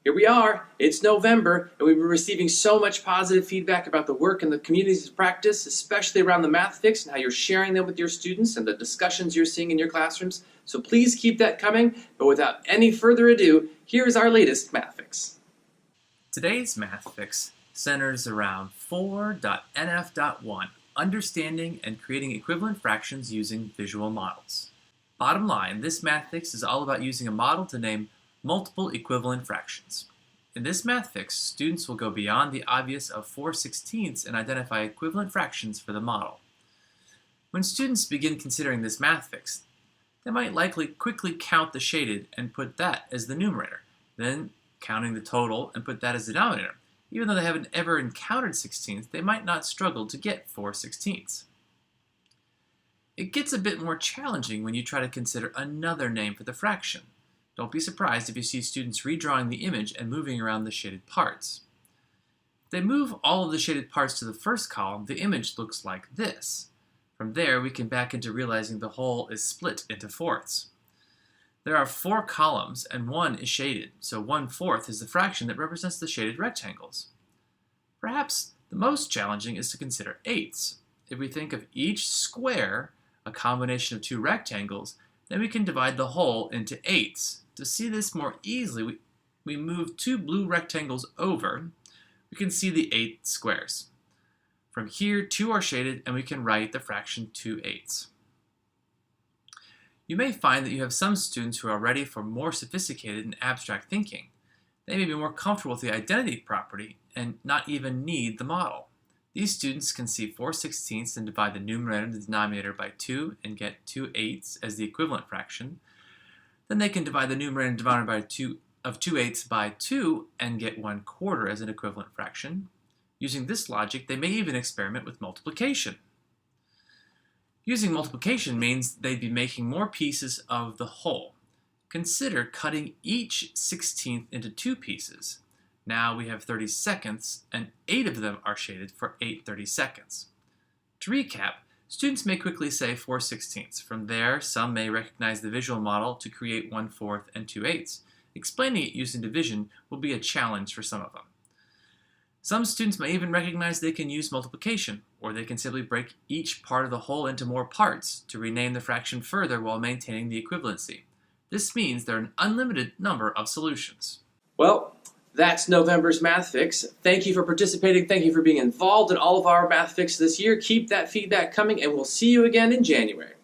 Here we are, it's November, and we've been receiving so much positive feedback about the work and the communities of practice, especially around the Math Fix and how you're sharing them with your students and the discussions you're seeing in your classrooms. So please keep that coming, but without any further ado, here is our latest Math Fix. Today's Math Fix centers around 4.nf.1, understanding and creating equivalent fractions using visual models. Bottom line, this Math Fix is all about using a model to name multiple equivalent fractions. In this Math Fix, students will go beyond the obvious of 4/16 and identify equivalent fractions for the model. When students begin considering this Math Fix, they might likely quickly count the shaded and put that as the numerator, then counting the total and put that as the denominator. Even though they haven't ever encountered 16ths, they might not struggle to get 4/16. It gets a bit more challenging when you try to consider another name for the fraction. Don't be surprised if you see students redrawing the image and moving around the shaded parts. If they move all of the shaded parts to the first column, the image looks like this. From there, we can back into realizing the whole is split into fourths. There are 4 columns and 1 is shaded, so 1/4 is the fraction that represents the shaded rectangles. Perhaps the most challenging is to consider eighths. If we think of each square a combination of 2 rectangles, then we can divide the whole into eighths. To see this more easily, we move 2 blue rectangles over. We can see the 8 squares. From here, 2 are shaded, and we can write the fraction 2/8. You may find that you have some students who are ready for more sophisticated and abstract thinking. They may be more comfortable with the identity property and not even need the model. These students can see 4/16 and divide the numerator and the denominator by 2 and get 2/8 as the equivalent fraction. Then they can divide the numerator and denominator by 2/8 by 2 and get 1/4 as an equivalent fraction. Using this logic, they may even experiment with multiplication. Using multiplication means they'd be making more pieces of the whole. Consider cutting each 16th into 2 pieces. Now we have 30/2, and 8 of them are shaded for 8/32. To recap, students may quickly say 4/16. From there, some may recognize the visual model to create 1/4 and 2/8. Explaining it using division will be a challenge for some of them. Some students may even recognize they can use multiplication, or they can simply break each part of the whole into more parts to rename the fraction further while maintaining the equivalency. This means there are an unlimited number of solutions. Well, that's November's Math Fix. Thank you for participating. Thank you for being involved in all of our Math Fix this year. Keep that feedback coming, and we'll see you again in January.